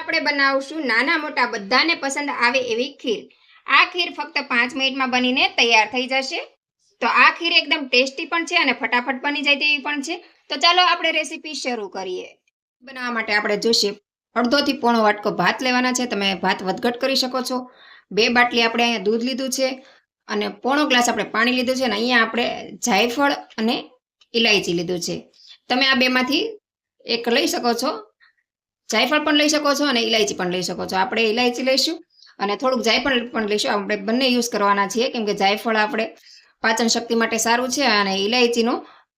આપણે બનાવશું નાના મોટા બધાને પસંદ આવે એવી ખીર. આ ખીર ફક્ત 5 મિનિટમાં બનીને તૈયાર થઈ જશે. તો આ ખીર એકદમ ટેસ્ટી પણ છે અને ફટાફટ બની જાય તેવી પણ છે. તો ચાલો આપણે રેસીપી શરૂ કરીએ. બનાવવા માટે આપણે જોઈશે અડધોથી પોણો વાટકો ભાત લેવાના છે. તમે ભાત વધઘટ કરી શકો છો. 2 બાટલી આપણે અહીંયા દૂધ લીધું છે અને પોણો ગ્લાસ આપણે પાણી લીધું છે અને અહીંયા આપણે જાયફળ અને ઇલાયચી લીધું છે. તમે આ બેમાંથી એક લઈ શકો છો. જાયફળ પણ લઈ શકો છો અને ઇલાયચી પણ લઈ શકો છો. આપણે ઇલાયચી લઈશું અને થોડુંક જાયફળ પણ લઈશું. આપણે બંને યુઝ કરવાના છીએ કેમ કે જાયફળ આપણે પાચન શક્તિ માટે સારું છે અને ઇલાયચીનો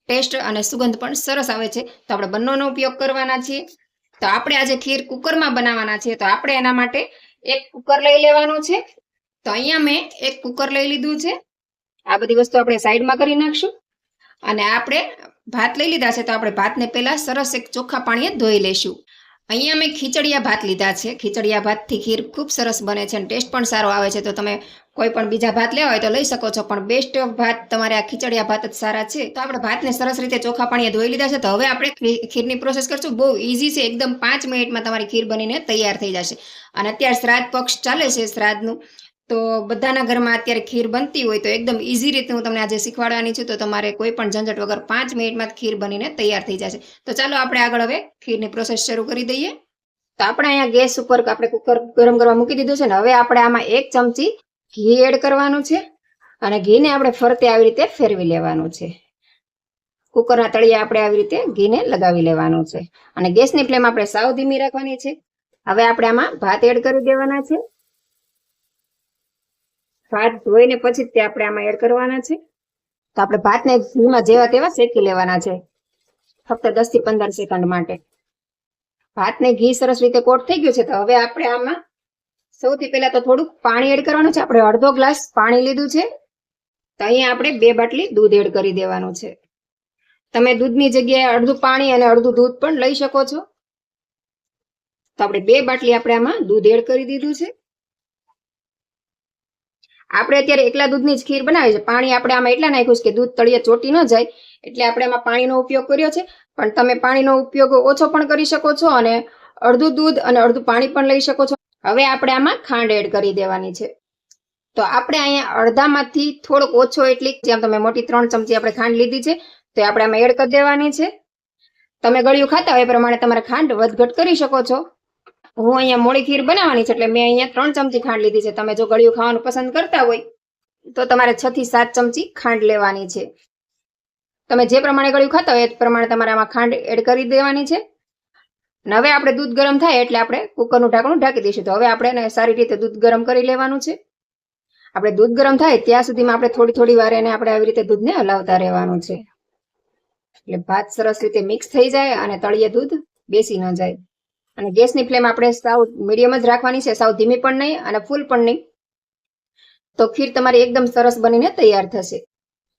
ટેસ્ટ અને સુગંધ પણ સરસ આવે છે. તો આપણે બંનેનો ઉપયોગ કરવાના છીએ. તો આપણે આજે ખીર કુકરમાં બનાવવાના છીએ. તો આપણે એના માટે એક કુકર લઈ લેવાનું છે. તો અહીંયા મેં એક કુકર લઈ લીધું છે. આ બધી વસ્તુ આપણે સાઈડમાં કરી નાખશું અને આપણે ભાત લઈ લીધા છે. તો આપણે ભાતને પહેલા સરસ એક ચોખ્ખા પાણીએ ધોઈ લઈશું. અહીંયા મેં ખીચડિયા ભાત લીધા છે. ખીચડિયા ભાતથી ખીર ખૂબ સરસ બને છે અને ટેસ્ટ પણ સારો આવે છે. તો તમે કોઈ પણ બીજા ભાત લેવા હોય તો લઈ શકો છો, પણ બેસ્ટ ભાત તમારે આ ખીચડિયા ભાત જ સારા છે. તો આપણે ભાતને સરસ રીતે ચોખ્ખા પાણીએ ધોઈ લીધા છે. તો હવે આપણે ખીરની પ્રોસેસ કરશું. બહુ ઇઝી છે એકદમ. 5 મિનિટમાં તમારી ખીર બનીને તૈયાર થઈ જશે. અને અત્યારે શ્રાદ્ધ પક્ષ ચાલે છે, શ્રાદ્ધનું. તો બધાના ઘરમાં અત્યારે ખીર બનતી હોય તો એકદમ ઇઝી રીતે હું તમને આજે શીખવાડવાની છું. તો તમારે કોઈ પણ ઝંઝટ વગર 5 મિનિટમાં ખીર બનીને તૈયાર થઈ જશે. તો ચાલો આપણે આગળ હવે ખીરની પ્રોસેસ શરૂ કરી દઈએ. તો આપણે અહીંયા ગેસ ઉપર આપણે કુકર ગરમ કરવા મૂકી દીધું છે ને હવે આપણે આમાં 1 ચમચી ઘી એડ કરવાનું છે અને ઘીને આપણે ફરતે આવી રીતે ફેરવી લેવાનું છે. કુકરના તળિયે આપણે આવી રીતે ઘીને લગાવી લેવાનું છે અને ગેસની ફ્લેમ આપણે સાવ ધીમી રાખવાની છે. હવે આપણે આમાં ભાત એડ કરી દેવાના છે. ભાત ધોઈને પછી તે આપણે આમાં એડ કરવાના છે. તો આપણે ભાતને ઘીમાં જેવા તેવા શેકી લેવાના છે ફક્ત 10 થી 15 સેકન્ડ માટે. ભાતને ઘી સરસ રીતે કોટ થઈ ગયું છે. તો હવે આપણે આમાં સૌથી પહેલા તો થોડુંક પાણી એડ કરવાનું છે. આપણે અડધો ગ્લાસ પાણી લીધું છે. તો અહીંયા આપણે 2 બાટલી દૂધ એડ કરી દેવાનું છે. તમે દૂધની જગ્યાએ અડધું પાણી અને અડધું દૂધ પણ લઈ શકો છો. તો આપણે 2 બાટલી આપણે આમાં દૂધ એડ કરી દીધું છે. આપણે અત્યારે એકલા દૂધની જ ખીર બનાવી છે. પાણી આપણે આમાં એટલા નાખ્યું છે કે દૂધ તળિયે ચોટી ન જાય એટલે આપણે આમાં પાણીનો ઉપયોગ કર્યો છે. પણ તમે પાણીનો ઉપયોગ ઓછો પણ કરી શકો છો અને અડધું દૂધ અને અડધું પાણી પણ લઈ શકો છો. હવે આપણે આમાં ખાંડ એડ કરી દેવાની છે. તો આપણે અહીંયા અડધામાંથી થોડોક ઓછો એટલી, જેમ તમે મોટી 3 ચમચી આપણે ખાંડ લીધી છે તો આપણે આમાં એડ કરી દેવાની છે. તમે ગળ્યું ખાતા હોય એ પ્રમાણે તમારે ખાંડ વધઘટ કરી શકો છો. હું અહીંયા મોળી ખીર બનાવવાની છે એટલે મેં અહીંયા 3 ચમચી ખાંડ લીધી છે. તમે જો ગળ્યું ખાવાનું પસંદ કરતા હોય તો તમારે 6 થી 7 ચમચી ખાંડ લેવાની છે. તમે જે પ્રમાણે ગળ્યું ખાતા હોય એ પ્રમાણે તમારે આમાં ખાંડ એડ કરી દેવાની છે. અને હવે આપણે દૂધ ગરમ થાય એટલે આપણે કુકરનું ઢાંકણું ઢાંકી દઈશું. તો હવે આપણે સારી રીતે દૂધ ગરમ કરી લેવાનું છે. આપણે દૂધ ગરમ થાય ત્યાં સુધીમાં આપણે થોડી વાર એને આપણે આવી રીતે દૂધને હલાવતા રહેવાનું છે એટલે ભાત સરસ રીતે મિક્સ થઈ જાય અને તળિયે દૂધ બેસી ન જાય. અને ગેસની ફ્લેમ આપણે સાવ મીડિયમ જ રાખવાની છે, સાવ ધીમી પણ નહીં અને ફૂલ પણ નહીં. તો ખીર તમારી એકદમ સરસ બનીને તૈયાર થશે.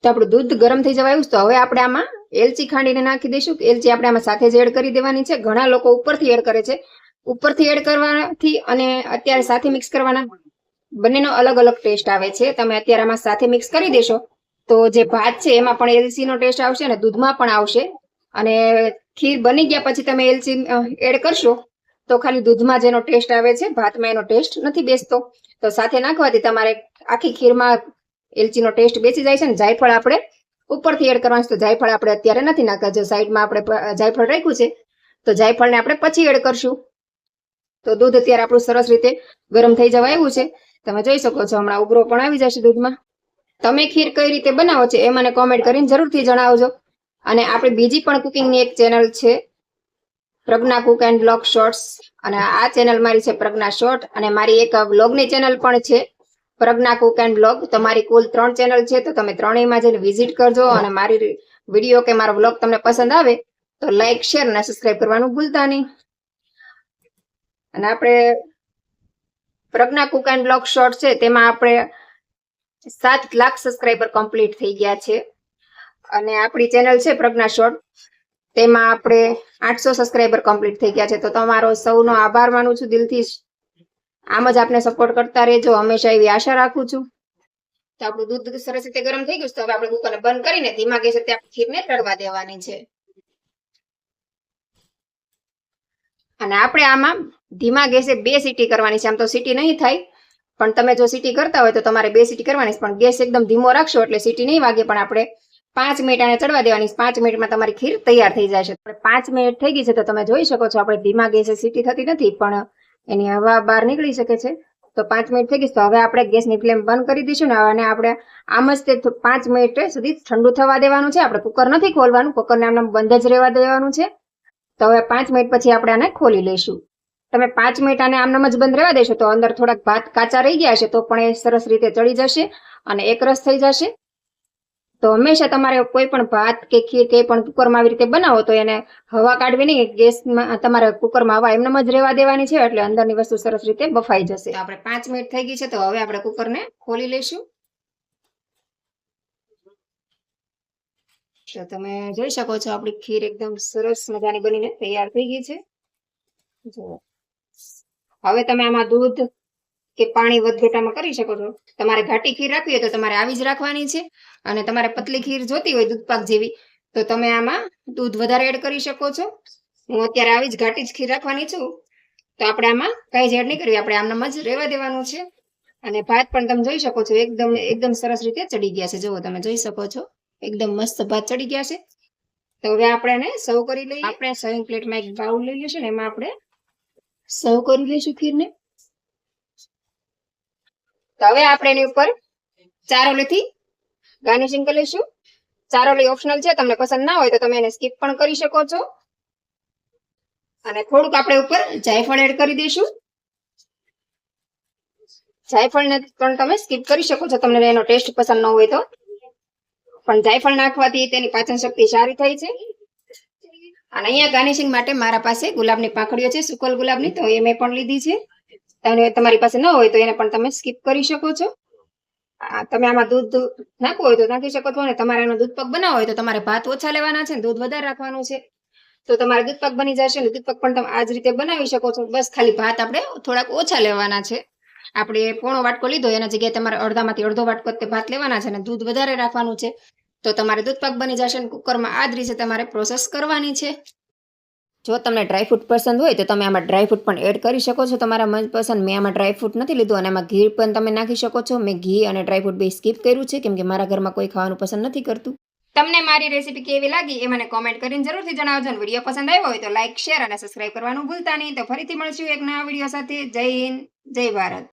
તો આપણું દૂધ ગરમ થઈ જવા આવ્યું. તો હવે આપણે આમાં એલચી ખાંડીને નાખી દઈશું. એલચી આપણે આમાં સાથે જ એડ કરી દેવાની છે. ઘણા લોકો ઉપરથી એડ કરે છે. ઉપરથી એડ કરવાથી અને અત્યારે સાથે મિક્સ કરવાના બંનેનો અલગ અલગ ટેસ્ટ આવે છે. તમે અત્યારે આમાં સાથે મિક્સ કરી દેશો તો જે ભાત છે એમાં પણ એલચીનો ટેસ્ટ આવશે અને દૂધમાં પણ આવશે. અને ખીર બની ગયા પછી તમે એલચી એડ કરશો તો ખાલી દૂધમાં જેનો ટેસ્ટ આવે છે, ભાતમાં એનો ટેસ્ટ નથી બેસતો. તો સાથે નાખવાથી તમારે આખી ખીરમાં એલચીનો ટેસ્ટ બેસી જાય છે. ને જાયફળ આપણે ઉપરથી એડ કરવાનું છે. તો જાયફળ આપણે અત્યારે નથી નાખતા. જો સાઈડમાં આપણે જાયફળ રાખ્યું છે તો જાયફળને આપણે પછી એડ કરશું. તો દૂધ અત્યારે આપણું સરસ રીતે ગરમ થઈ જવા આવ્યું છે. તમે જોઈ શકો છો હમણાં ઉભરો પણ આવી જશે દૂધમાં. તમે ખીર કઈ રીતે બનાવો છો એ મને કોમેન્ટ કરીને જરૂરથી જણાવજો. અને આપણે બીજી પણ કુકિંગની એક ચેનલ છે, પ્રજ્ઞા કુક એન્ડ બ્લોગ શોર્ટ્સ. અને આ ચેનલ મારી છે પ્રજ્ઞા શોર્ટ અને મારી એક બ્લોગની ચેનલ પણ છે પ્રજ્ઞા કુક એન્ડ બ્લોગ. તમારી કુલ 3 ચેનલ છે. તો તમે ત્રણેયમાં જઈને વિઝિટ કરજો અને મારી વિડીયો કે મારો બ્લોગ તમને પસંદ આવે તો લાઈક, શેર અને સબસ્ક્રાઇબ કરવાનું ભૂલતા નહીં. અને આપણે પ્રજ્ઞા કુક એન્ડ બ્લોગ શોર્ટ છે તેમાં આપણે 7 લાખ સબસ્ક્રાઇબર કમ્પ્લીટ થઈ ગયા છે. અને આપણી ચેનલ છે પ્રજ્ઞા શોર્ટ, તેમાં આપણે 800 સબસ્ક્રાઇબર કમ્પ્લીટ થઈ ગયા છે. તો તમારો સૌનો આભાર માનું છું દિલથી. આમ જ આપને સપોર્ટ કરતા રહેજો, હંમેશા એવી આશા રાખું છું. તો આપણું દૂધ સરસ રીતે ગરમ થઈ ગયું છે. તો હવે આપણે કુકરને બંધ કરીને ધીમા ગેસે ત્યાં ખીરને તળવા દેવાની છે. અને આપણે આમાં ધીમા ગેસે 2 સીટી કરવાની છે. આમ તો સીટી નહીં થાય, પણ તમે જો સીટી કરતા હોય તો તમારે 2 સીટી કરવાની છે. પણ ગેસ એકદમ ધીમો રાખશો એટલે સીટી નહીં વાગે. પણ આપણે 5 મિનિટ આને ચડવા દેવાની. 5 મિનિટમાં તમારી ખીર તૈયાર થઈ જશે. 5 મિનિટ થઈ ગઈ છે તો તમે જોઈ શકો છો આપણે ધીમા ગેસે સીટી થતી નથી, પણ એની હવા બહાર નીકળી શકે છે. તો 5 મિનિટ થઈ ગઈ તો હવે આપણે ગેસની ફ્લેમ બંધ કરી દઈશું ને અને આપણે આમ જ તે 5 મિનિટ સુધી ઠંડુ થવા દેવાનું છે. આપણે કુકર નથી ખોલવાનું, કુકરને આમ બંધ જ રહેવા દેવાનું છે. તો હવે 5 મિનિટ પછી આપણે આને ખોલી લઈશું. તમે 5 મિનિટ આને આમનામ જ બંધ રહેવા દેશો તો અંદર થોડાક ભાત કાચા રહી ગયા છે તો પણ એ સરસ રીતે ચડી જશે અને એકરસ થઈ જશે. તો હંમેશા તમારે કોઈ પણ ભાત કે ખીર કે પણ કુકરમાં આવી રીતે બનાવો તો એને હવા કાઢવી નહીં. ગેસમાં તમારે કુકરમાં હવા એમનેમ જ રહેવા દેવાની છે એટલે અંદરની વસ્તુ સરસ રીતે બફાઈ જશે. તો આપણે 5 મિનિટ થઈ ગઈ છે તો હવે આપણે કુકરને ખોલી લઈશું. તો તમે જોઈ શકો છો આપણી ખીર એકદમ સરસ મજાની બનીને તૈયાર થઈ ગઈ છે. જો હવે તમે આમાં દૂધ કે પાણી વધઘટામાં કરી શકો છો. તમારે ઘાટી ખીર રાખવી હોય તો તમારે આવી જ રાખવાની છે, અને તમારે પતલી ખીર જોતી હોય દૂધપાક જેવી તો તમે આમાં દૂધ વધારે એડ કરી શકો છો. હું અત્યારે આવી જ ઘાટી જ ખીર રાખવાની છું. તો આપણે આમાં કઈ જ એડ નહીં કરવી, આપણે આમનામ જ રહેવા દેવાનું છે. અને ભાત પણ તમે જોઈ શકો છો એકદમ સરસ રીતે ચડી ગયા છે. જુઓ તમે જોઈ શકો છો એકદમ મસ્ત ભાત ચડી ગયા છે. તો હવે આપણે એને સર્વ કરી લઈએ. આપણે સર્વિંગ પ્લેટમાં એક બાઉલ લઈ લઈશું ને એમાં આપણે સર્વ કરી લઈશું ખીરને. તો હવે આપણે એની ઉપર ચારોલીથી ગાર્નિશિંગ કરી લઈશું. ચારોલી ઓપ્શનલ છે, તમને પસંદ ના હોય તો તમે એને સ્કીપ પણ કરી શકો છો. અને થોડુંક આપણે ઉપર જાયફળ એડ કરી દઈશું. જાયફળને પણ તમે સ્કીપ કરી શકો છો તમને એનો ટેસ્ટ પસંદ ન હોય તો. પણ જાયફળ નાખવાથી તેની પાચન શક્તિ સારી થાય છે. અને અહીંયા ગાર્નિશિંગ માટે મારા પાસે ગુલાબની પાંખડીઓ છે, સુકલ ગુલાબની, તો એ મેં પણ લીધી છે. અને તમારી પાસે ન હોય તો એને પણ તમે સ્કીપ કરી શકો છો. તમે આમાં દૂધ નાખવું હોય તો નાખી શકો છો. અને તમારે એનો દૂધપાક બનાવવો હોય તો તમારે ભાત ઓછા લેવાના છે, દૂધ વધારે રાખવાનું છે. તો તમારે દૂધપાક બની જશે ને દૂધપાક પણ તમે આ જ રીતે બનાવી શકો છો. બસ ખાલી ભાત આપણે થોડાક ઓછા લેવાના છે. આપણે પોણો વાટકો લીધો એના જગ્યાએ તમારે અડધામાંથી અડધો વાટકો તે ભાત લેવાના છે અને દૂધ વધારે રાખવાનું છે. તો તમારે દૂધપાક બની જશે ને કુકરમાં આ જ રીતે તમારે પ્રોસેસ કરવાની છે. જો તમને ડ્રાયફ્રૂટ પસંદ હોય તો તમે આમાં ડ્રાયફ્રૂટ પણ એડ કરી શકો છો તમારા મનપસંદ. મેં આમાં ડ્રાયફ્રૂટ નથી લીધું અને આમાં ઘી પણ તમે નાખી શકો છો. મેં ઘી અને ડ્રાયફ્રૂટ બે સ્કીપ કર્યું છે કેમ કે મારા ઘરમાં કોઈ ખાવાનું પસંદ નથી કરતું. તમને મારી રેસીપી કેવી લાગી એ મને કોમેન્ટ કરીને જરૂરથી જણાવજો. અને વિડીયો પસંદ આવ્યો હોય તો લાઈક, શેર અને સબસ્ક્રાઇબ કરવાનું ભૂલતા નહીં. તો ફરીથી મળશું એક નવા વિડીયો સાથે. જય હિન્દ, જય ભારત.